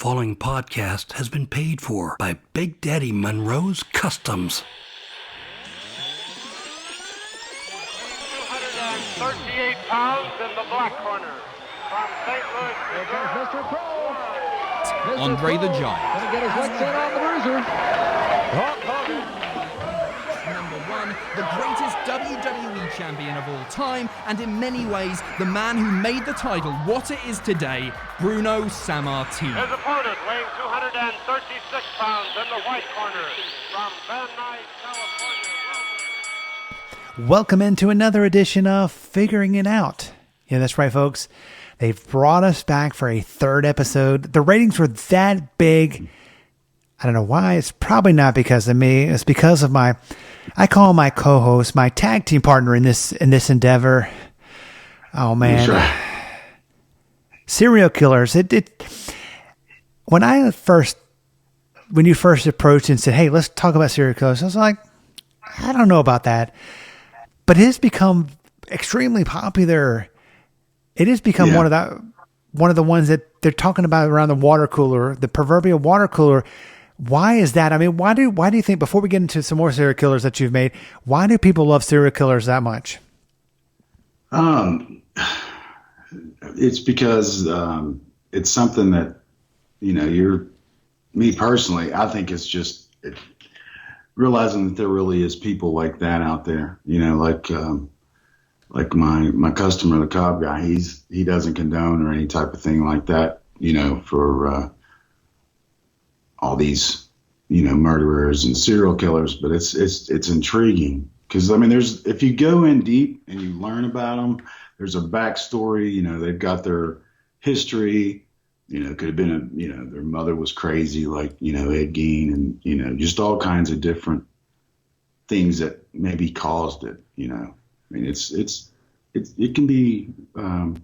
following podcast has been paid for by Big Daddy Munroe's Customs. 238 pounds in the black corner. From St. Louis, Here comes Mr. Crow. Andre the Giant. Gonna get his licks in on the bruiser. Hulk Hogan. Number one, the greatest WWE champion of all time, and in many ways, the man who made the title what it is today, Bruno Sammartino. his opponent weighing 236 pounds in the white corner. From Van Nuys, California. Welcome into another edition of Figuring It Out. Yeah, that's right, folks. They've brought us back for a third episode. The ratings were that big. I don't know why. It's probably not because of me. It's because of I call my co-host, my tag team partner in this endeavor. Oh man, sure. Serial killers. When you first approached and said, "Hey, let's talk about serial killers," I was like, I don't know about that. But it has become extremely popular. It has become one of the ones that they're talking about around the water cooler, the proverbial water cooler. Why is that? I mean, why do you think, before we get into some more serial killers that you've made, why do people love serial killers that much? It's because it's something that, me personally, I think it's just realizing that there really is people like that out there, like my customer, the cop guy, he doesn't condone or any type of thing like that, for all these, murderers and serial killers. But it's intriguing because, if you go in deep and you learn about them, there's a backstory, they've got their history, could have been their mother was crazy, like, Ed Gein, and, just all kinds of different things that maybe caused it, it can be kind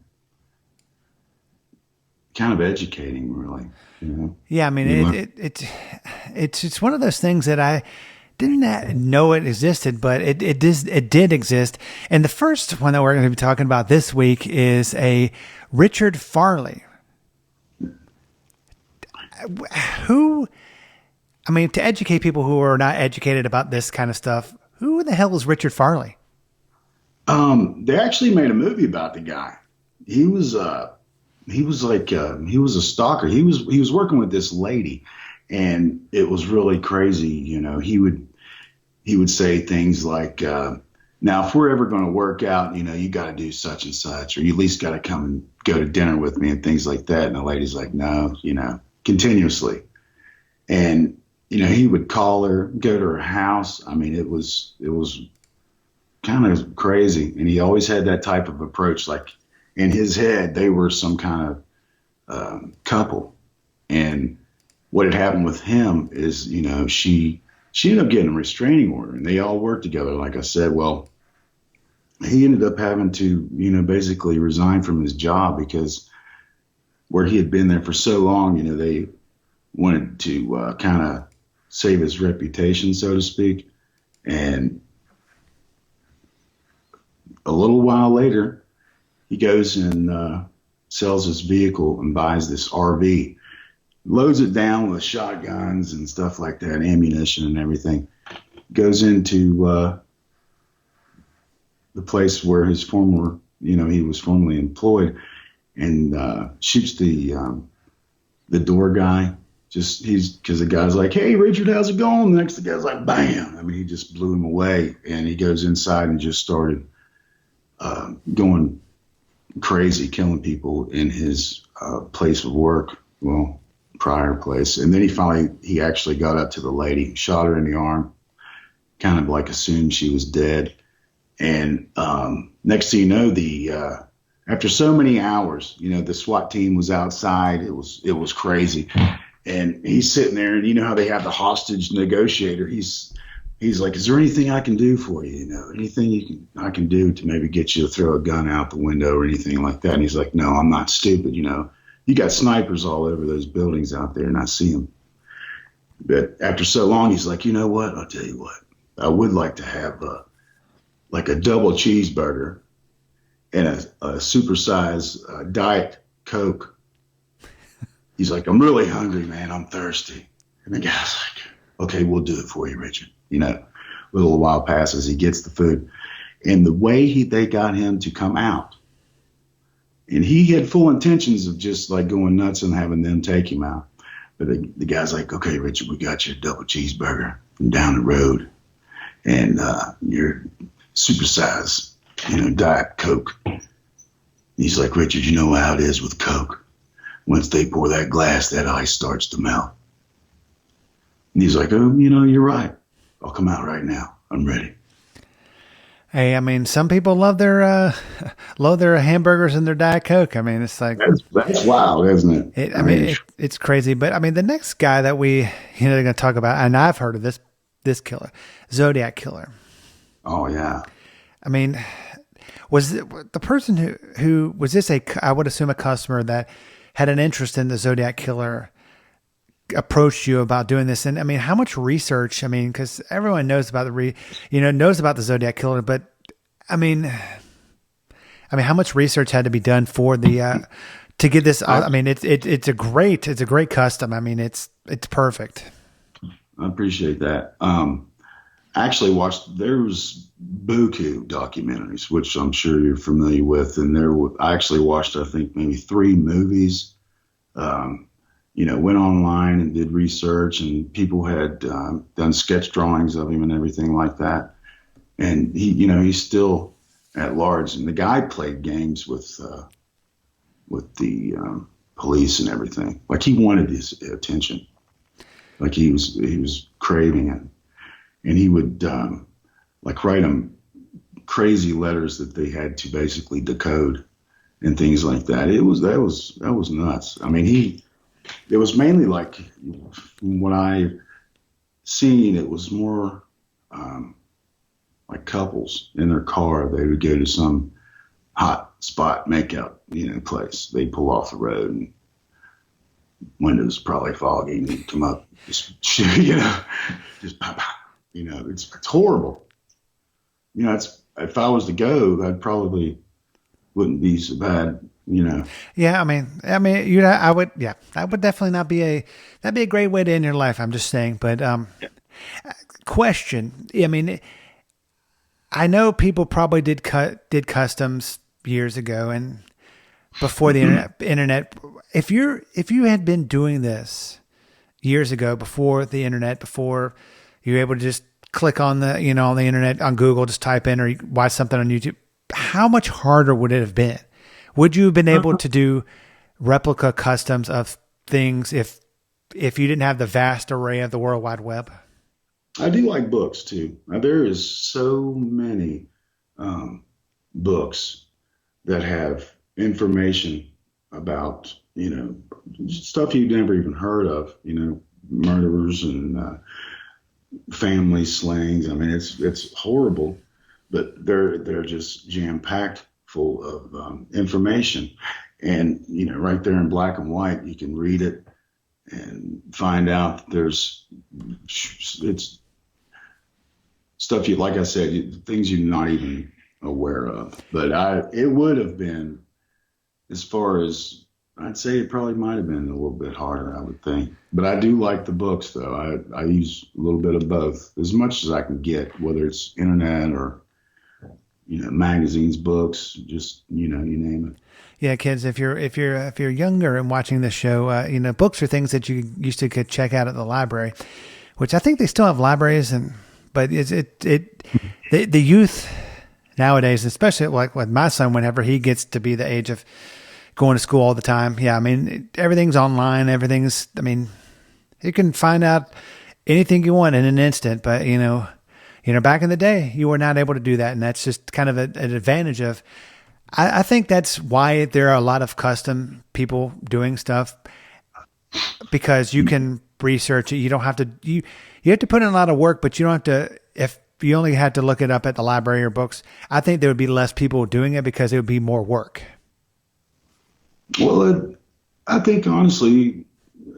of educating, really. Yeah, it's one of those things that I didn't know it existed, but it did exist. And the first one that we're going to be talking about this week is a Richard Farley. To educate people who are not educated about this kind of stuff, who the hell is Richard Farley? They actually made a movie about the guy. He was a stalker. He was working with this lady, and it was really crazy. He would say things like, now, if we're ever going to work out, you got to do such and such, or you at least got to come and go to dinner with me and things like that. And the lady's like, no, continuously. And, he would call her, go to her house. It was kind of crazy. And he always had that type of approach. Like, in his head, they were some kind of couple. And what had happened with him is, she ended up getting a restraining order, and they all worked together. Like I said, well, he ended up having to, basically resign from his job because where he had been there for so long, they wanted to kind of save his reputation, so to speak. And a little while later, he goes and sells his vehicle and buys this RV, loads it down with shotguns and stuff like that, ammunition and everything. Goes into the place where his he was formerly employed, and shoots the door guy. Because the guy's like, "Hey, Richard, how's it going?" The next the guy's like, bam! He just blew him away, and he goes inside and just started going crazy, killing people in his place of work. Well, prior place. And then he actually got up to the lady, shot her in the arm, kind of like assumed she was dead. And next thing you know, after so many hours, the SWAT team was outside. It was crazy. And he's sitting there, and how they have the hostage negotiator. He's like, "Is there anything I can do for you? Anything I can do to maybe get you to throw a gun out the window or anything like that?" And he's like, "No, I'm not stupid. You got snipers all over those buildings out there, and I see them." But after so long, he's like, "You know what? I'll tell you what. I would like to have a double cheeseburger and a supersized Diet Coke he's like, I'm really hungry, man. I'm thirsty. And the guy's like, okay, we'll do it for you, Richard. You know, a little while passes. He gets the food. And the way they got him to come out, and he had full intentions of just like going nuts and having them take him out. But the guy's like, okay, Richard, we got your double cheeseburger from down the road and your supersized, Diet Coke. He's like, Richard, you know how it is with Coke. Once they pour that glass, that ice starts to melt. And he's like, oh, you're right. I'll come out right now. I'm ready. Hey, I mean, some people love their hamburgers and their Diet Coke. I mean, it's like that's wild, isn't it? It's crazy. But I mean, the next guy that we are going to talk about, and I've heard of this killer, Zodiac killer. Oh yeah. I mean, was the person who was this I would assume a customer that had an interest in the Zodiac killer approached you about doing this? And I mean, how much research? I mean, because everyone knows about knows about the Zodiac killer, but I mean, how much research had to be done for the to get this? I mean, it's a great custom. I mean, it's perfect. I appreciate that. I actually watched. There's buku documentaries, which I'm sure you're familiar with, and I actually watched, I think, maybe 3 movies. Went online and did research, and people had done sketch drawings of him and everything like that. And he's still at large. And the guy played games with the police and everything. Like he wanted his attention. Like he was craving it, and he would write them crazy letters that they had to basically decode and things like that. That was nuts. I mean, it was mainly like, from what I seen, it was more like couples in their car. They would go to some hot spot makeout, place. They'd pull off the road and windows probably foggy, and he'd come up, just pop, pop. It's horrible. If I was to go, I probably wouldn't be so bad. Yeah, I mean, I would definitely not be that'd be a great way to end your life. I'm just saying, but question. I mean, I know people probably did customs years ago and before the internet. If you had been doing this years ago, before the internet, before you were able to just click on the on the internet, on Google, just type in or watch something on YouTube, how much harder would it have been? Would you have been able to do replica customs of things if you didn't have the vast array of the World Wide Web? I do like books too. Now, there is so many books that have information about, stuff you've never even heard of, murderers and family slayings. I mean, it's horrible, but they're just jam-packed full of information, and right there in black and white, you can read it and find out that it's stuff like I said, things you're not even aware of. But it would have been, as far as I'd say, it probably might have been a little bit harder, I would think. But I do like the books, though. I use a little bit of both, as much as I can get, whether it's internet or magazines, books, just you name it. Yeah, kids, if you're younger and watching this show, books are things that you used to could check out at the library, which I think they still have libraries, but the youth nowadays, especially like with my son, whenever he gets to be the age of going to school all the time, yeah, I mean, everything's online, you can find out anything you want in an instant, but back in the day, you were not able to do that. And that's just kind of an advantage of, I think that's why there are a lot of custom people doing stuff, because you can research it. You don't have to, you have to put in a lot of work, but you don't have to, if you only had to look it up at the library or books, I think there would be less people doing it because it would be more work. Well, I think honestly,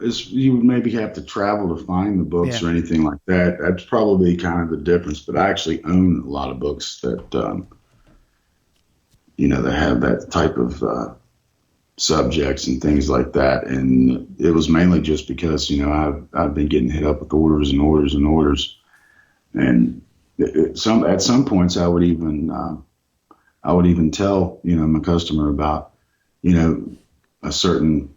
you would maybe have to travel to find the books or anything like that. That's probably kind of the difference. But I actually own a lot of books that, that have that type of subjects and things like that. And it was mainly just because, I've been getting hit up with orders and orders and orders. And at some points I would even tell, my customer about, a certain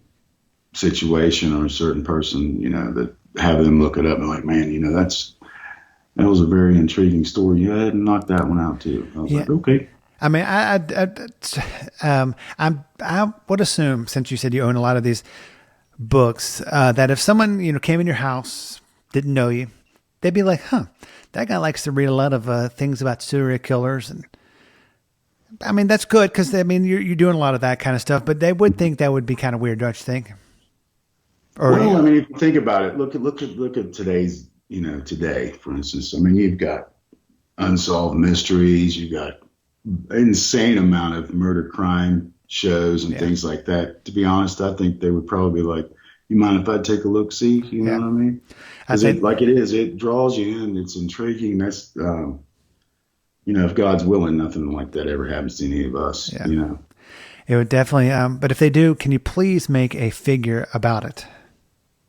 situation or a certain person, that have them look it up and like, man, that was a very intriguing story. You had to knock that one out too. I was like, okay. I mean, I would assume, since you said you own a lot of these books, that if someone, came in your house, didn't know you, they'd be like, huh, that guy likes to read a lot of things about serial killers. And I mean, that's good because, you're doing a lot of that kind of stuff, but they would think that would be kind of weird, don't you think? Well, if you think about it, look at today's, today, for instance. I mean, you've got unsolved mysteries, you've got insane amount of murder crime shows and things like that. To be honest, I think they would probably be like, you mind if I take a look, see? You know what I mean? Because it draws you in. It's intriguing. That's, if God's willing, nothing like that ever happens to any of us, It would definitely, but if they do, can you please make a figure about it?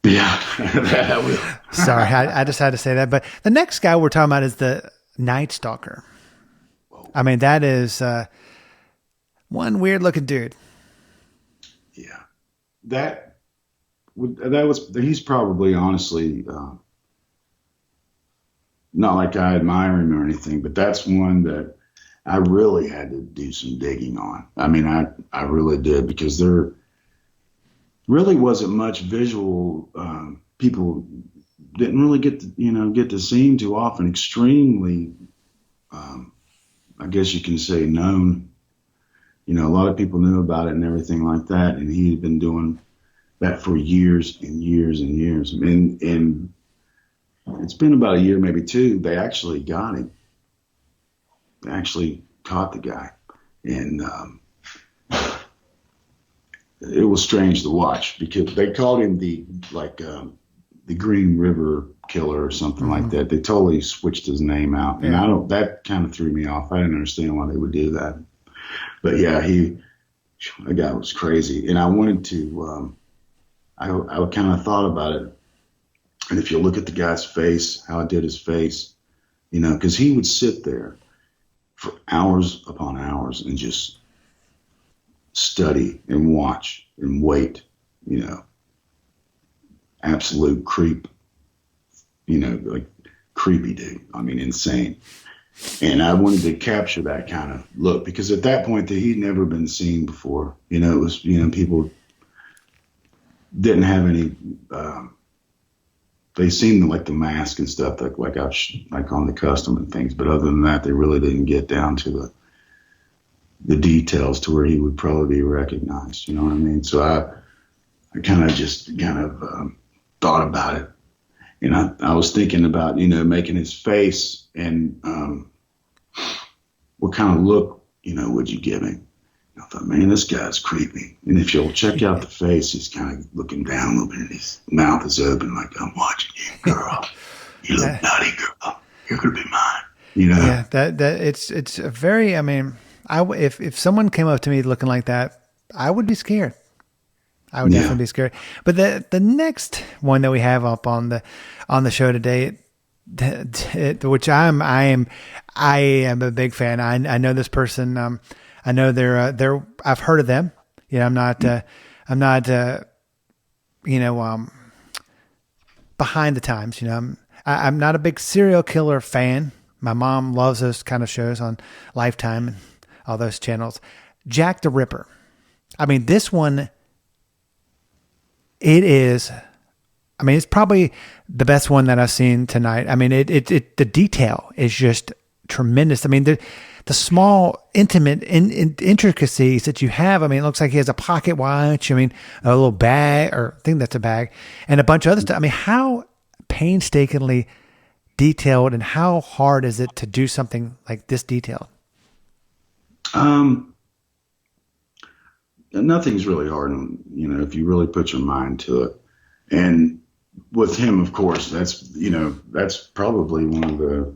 Yeah, that will. Sorry, I just had to say that. But the next guy we're talking about is the Night Stalker. I mean, that is one weird looking dude. Yeah, he's probably honestly not like I admire him or anything, but that's one that I really had to do some digging on. I mean, I really did, because there really wasn't much visual. People didn't really get to see him too often. Extremely, I guess you can say, known. A lot of people knew about it and everything like that, and he had been doing that for years and years and years. And it's been about a year, maybe two. They actually got him. They actually caught the guy, and it was strange to watch, because they called him the Green River Killer or something like that. They totally switched his name out, and that kind of threw me off. I didn't understand why they would do that. But yeah, that guy was crazy, and I wanted to. I kind of thought about it, and if you look at the guy's face, how I did his face, because he would sit there for hours upon hours and just study and watch and wait, absolute creep, like creepy dude. I mean, insane. And I wanted to capture that kind of look, because at that point he'd never been seen before. It was, people didn't have any, they seen like the mask and stuff like on the custom and things. But other than that, they really didn't get down to the details to where he would probably be recognized. You know what I mean? So I kind of thought about it. And I was thinking about, making his face and what kind of look, would you give him? I thought, man, this guy's creepy. And if you'll check out the face, he's kind of looking down a little bit, and his mouth is open like, I'm watching you, girl. You look nutty, girl. You're going to be mine. Yeah, that it's a very, I mean, if someone came up to me looking like that, I would be scared. I would definitely be scared. But the next one that we have up on the show today, which I am a big fan. I know this person. I know they're. I've heard of them. I'm not. Behind the times. I'm not a big serial killer fan. My mom loves those kind of shows on Lifetime and all those channels. Jack the Ripper. I mean, this one. It is. I mean, it's probably the best one that I've seen tonight. I mean, the detail is just tremendous. I mean, the small, intimate intricacies that you have. I mean, it looks like he has a pocket watch. I mean, a little bag, or I think that's a bag, and a bunch of other stuff. I mean, how painstakingly detailed and how hard is it to do something like this detailed? Nothing's really hard, if you really put your mind to it. And with him, of course, that's probably one of the,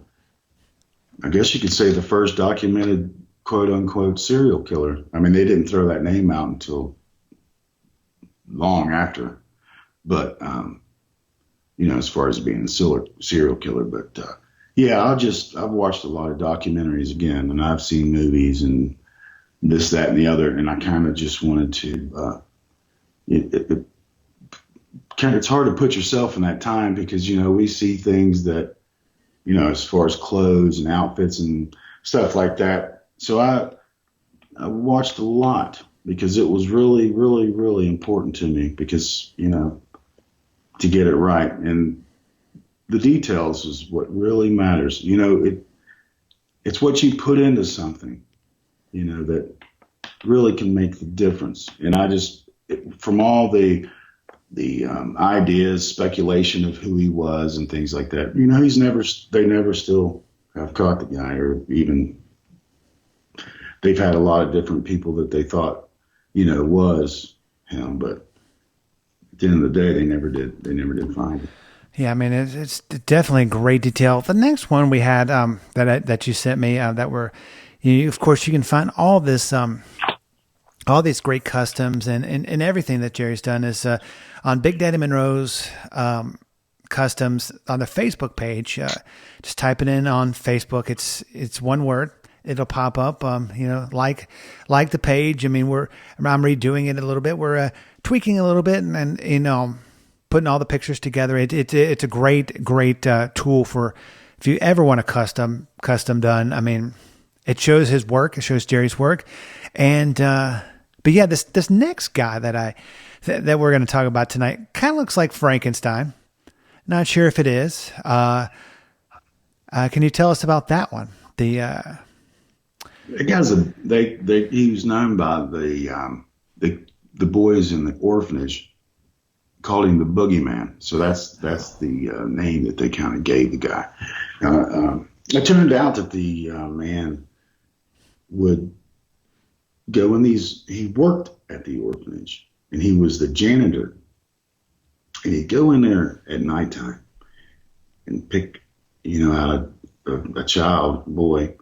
I guess you could say, the first documented quote unquote serial killer. I mean, they didn't throw that name out until long after. But, as far as being a serial killer, but, yeah, I've watched a lot of documentaries again, and I've seen movies and this, that, and the other. And I kind of just wanted to, it's hard to put yourself in that time because, we see things that, as far as clothes and outfits and stuff like that. So I watched a lot because it was really, really, really important to me because, to get it right. And the details is what really matters. It's what you put into something, that really can make the difference. And from all the ideas, speculation of who he was and things like that, they never still have caught the guy, or even they've had a lot of different people that they thought, was him, but at the end of the day, they never did find him. Yeah, I mean, it's definitely great detail. The next one we had that you sent me that were, of course, you can find all this, all these great customs and everything that Jerry's done is on Big Daddy Munroe's customs on the Facebook page. Just type it in on Facebook. It's one word. It'll pop up. Like the page. I mean, I'm redoing it a little bit. We're tweaking a little bit and putting all the pictures together. It's a great tool for if you ever want a custom done. I mean, it shows his work. It shows Jerry's work, and but yeah, this next guy that we're going to talk about tonight kind of looks like Frankenstein. Not sure if it is. Can you tell us about that one? The guy's he was known by the boys in the orphanage called him the Boogeyman. So that's the name that they kind of gave the guy. It turned out that the man would go in he worked at the orphanage and he was the janitor, and he'd go in there at nighttime and pick, out a child, boy.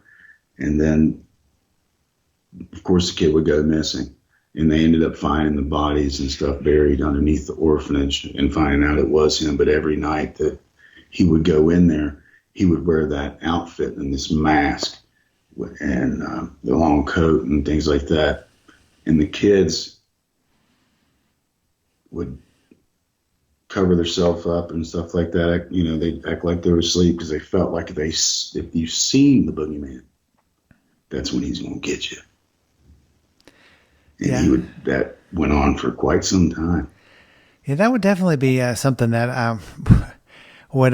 And then of course the kid would go missing, and they ended up finding the bodies and stuff buried underneath the orphanage and finding out it was him. But every night that he would go in there, he would wear that outfit and this mask and the long coat and things like that. And the kids would cover themselves up and stuff like that. They'd act like they were asleep because they felt like if you've seen the Boogeyman, that's when he's going to get you. And that went on for quite some time. Yeah, that would definitely be something that would.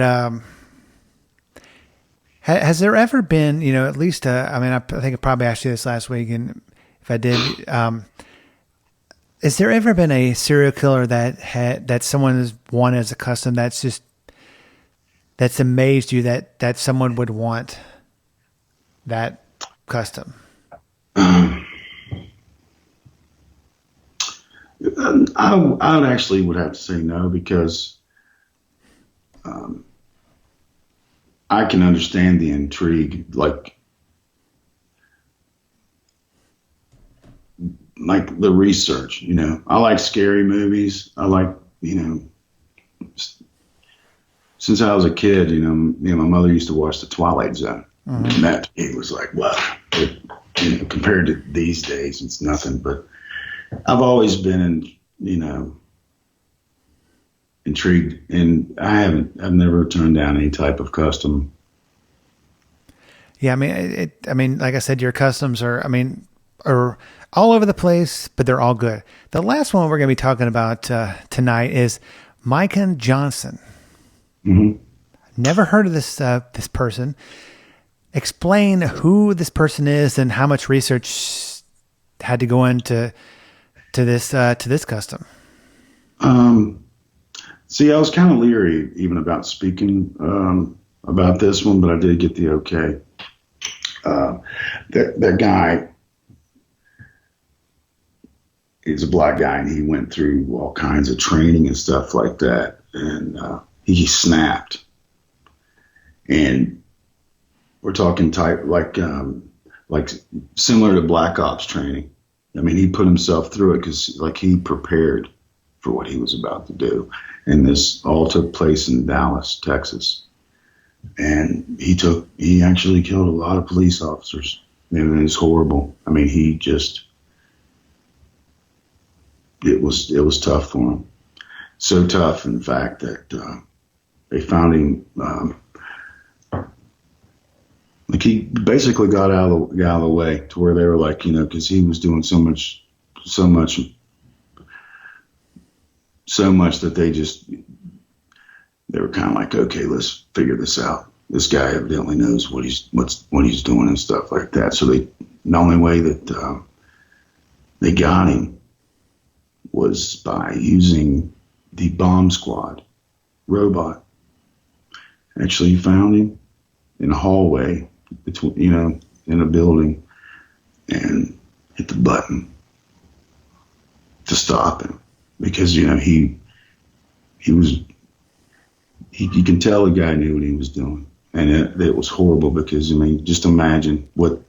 Has there ever been, at least, I think I probably asked you this last week, and if I did, has there ever been a serial killer that someone has wanted as a custom that's amazed you that someone would want that custom? I actually would have to say no, because I can understand the intrigue, like the research. I like scary movies. I like, since I was a kid, my mother used to watch The Twilight Zone, and that it was like, wow. Compared to these days, it's nothing. But I've always been intrigued, and I've never turned down any type of custom. Yeah, I mean, like I said, your customs are all over the place, but they're all good. The last one we're going to be talking about tonight is Mican Johnson. Mm-hmm. Never heard of this person. Explain who this person is and how much research had to go into this custom. See, I was kind of leery even about speaking about this one, but I did get the okay. That guy is a black guy, and he went through all kinds of training and stuff like that, and he snapped. And we're talking type like similar to Black Ops training. I mean, he put himself through it because he prepared for what he was about to do. And this all took place in Dallas, Texas. And he actually killed a lot of police officers. And it was horrible. I mean, it was tough for him. So tough, in fact, that they found him, like he basically got out of the way to where they were like, because he was doing so much that they were kind of like, okay, let's figure this out. This guy evidently knows what he's doing and stuff like that. So the only way that they got him was by using the bomb squad robot. Actually, you found him in a hallway between, in a building, and hit the button to stop him because, you can tell the guy knew what he was doing. And it was horrible because, just imagine what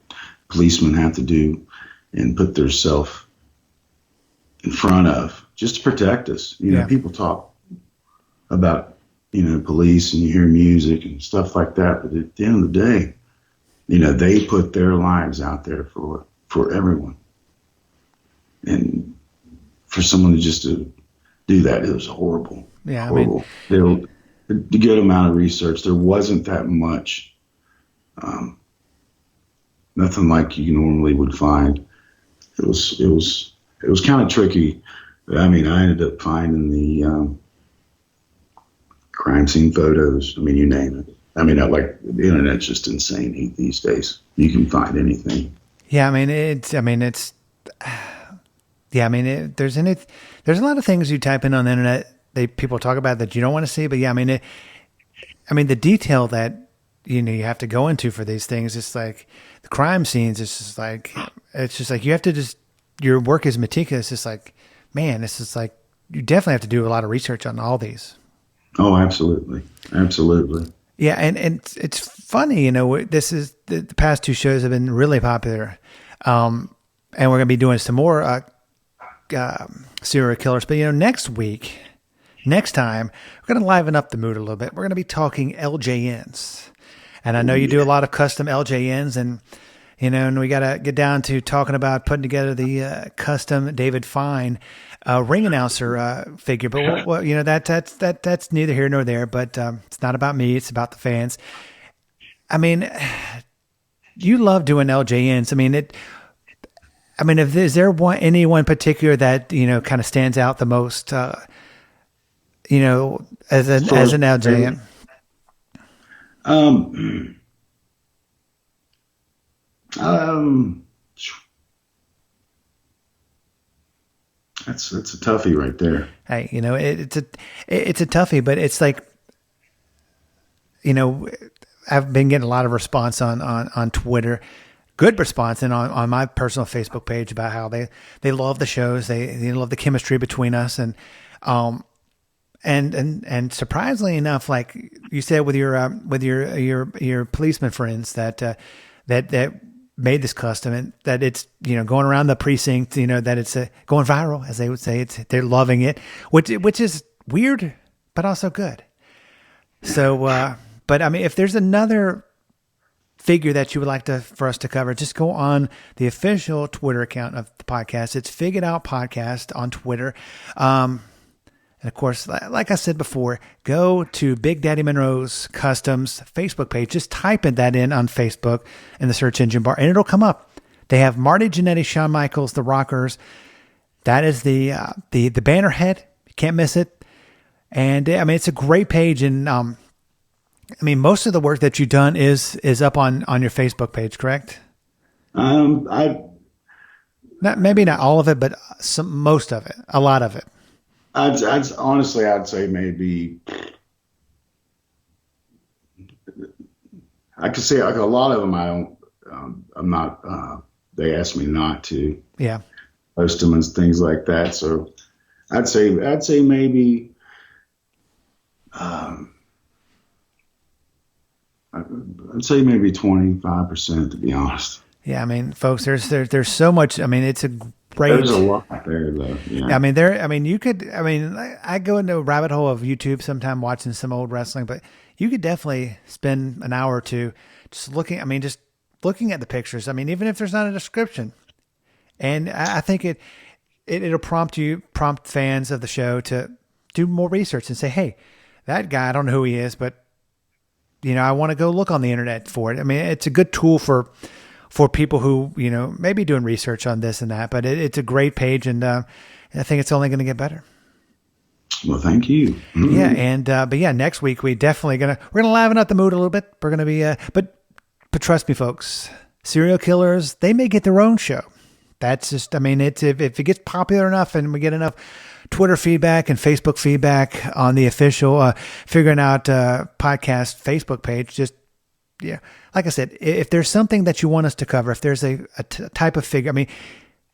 policemen have to do and put their self in front of just to protect us. People talk about, police, and you hear music and stuff like that. But at the end of the day, they put their lives out there for everyone. And for someone to do that, it was horrible. Yeah, horrible. The good amount of research, there wasn't that much. Nothing like you normally would find. It was kind of tricky. But I ended up finding the crime scene photos. You name it. The internet's just insane these days. You can find anything. Yeah, there's a lot of things you type in on the internet people talk about that you don't want to see, but the detail that you have to go into for these things, it's like the crime scenes. It's just like you have to your work is meticulous. It's like, man, this is like you definitely have to do a lot of research on all these. Oh, absolutely. Yeah, and it's funny, this is the past two shows have been really popular, and we're going to be doing some more serial killers. But next time we're going to liven up the mood a little bit. We're going to be talking LJNs, and I know you do a lot of custom LJNs, and and we got to get down to talking about putting together the custom David Fine ring announcer figure. But that's neither here nor there. But it's not about me; it's about the fans. You love doing LJNs. Is there anyone particular that kind of stands out the most? As an LJN. That's a toughie right there. Hey, it's a toughie, but it's like, I've been getting a lot of response on Twitter, good response, and on my personal Facebook page about how they love the shows, they love the chemistry between us, and surprisingly enough, like you said with your policeman friends that made this custom, and that it's going around the precinct, that it's going viral, as they would say. They're loving it, which is weird but also good. So, but if there's another figure that you would like for us to cover, just go on the official Twitter account of the podcast. It's Fig It Out Podcast on Twitter. And of course, like I said before, go to Big Daddy Munroe's Customs Facebook page. Just type that in on Facebook in the search engine bar, and it'll come up. They have Marty Jannetty, Shawn Michaels, the Rockers. That is the banner head. You can't miss it. And it's a great page. And most of the work that you've done is up on your Facebook page, correct? Maybe not all of it, but most of it, a lot of it. I'd say maybe I could say like a lot of them I don't. I'm not. They asked me not to. Yeah. Post them and things like that. So I'd say maybe. I'd say maybe 25%, to be honest. Yeah, folks, there's so much. It's a great. There's a lot there, though. Yeah. I mean, I go into a rabbit hole of YouTube sometime watching some old wrestling, but you could definitely spend an hour or two just looking at the pictures. I mean, even if there's not a description. And I think it'll prompt fans of the show to do more research and say, hey, that guy, I don't know who he is, but I want to go look on the internet for it. I mean, it's a good tool for people who, maybe doing research on this and that, but it's a great page. And I think it's only going to get better. Well, thank you. Mm-hmm. Yeah. And, but yeah, next week we're going to liven up the mood a little bit. We're going to be, but trust me, folks, serial killers, they may get their own show. That's just, it's, if it gets popular enough and we get enough Twitter feedback and Facebook feedback on the official Figuring Out podcast Facebook page, just, yeah, like I said, if there's something that you want us to cover, if there's a type of figure,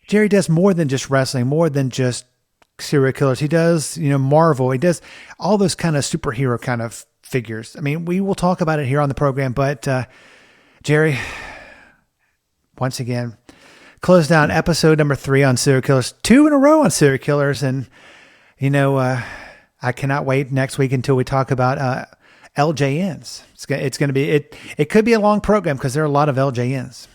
Jerry does more than just wrestling, more than just serial killers. He does, Marvel. He does all those kind of superhero kind of figures. We will talk about it here on the program, but Jerry, once again, close down episode number 3 on serial killers, 2 in a row on serial killers. And, I cannot wait next week until we talk about LJNs. It's going to be, it could be a long program because there are a lot of LJNs.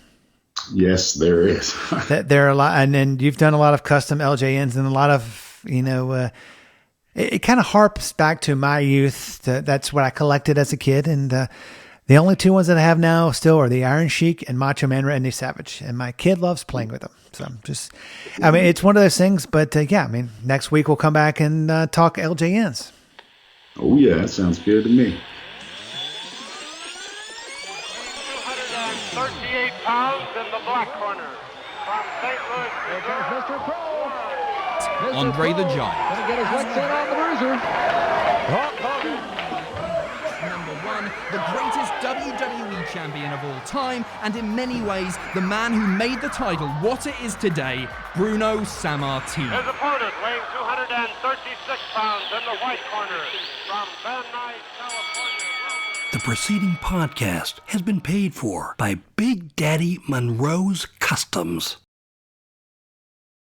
Yes, there is. There are a lot. And then you've done a lot of custom LJNs and a lot of, it kind of harps back to my youth. That's what I collected as a kid. And, the only 2 ones that I have now still are the Iron Sheik and Macho Man Randy Savage. And my kid loves playing with them. So I'm just, it's one of those things. But next week we'll come back and talk LJNs. Oh, yeah, that sounds good to me. 238 pounds in the black corner. From St. Louis, Here comes Mr. Pro. Andre the Pro Giant. gonna get his licks in on the bruiser. Hulk Hogan. Number 1, the greatest WWE champion of all time, and in many ways, the man who made the title what it is today, Bruno Sammartino. His opponent weighing 236 pounds in the white corner. From Van Nuys, California. The preceding podcast has been paid for by Big Daddy Munroe's Customs.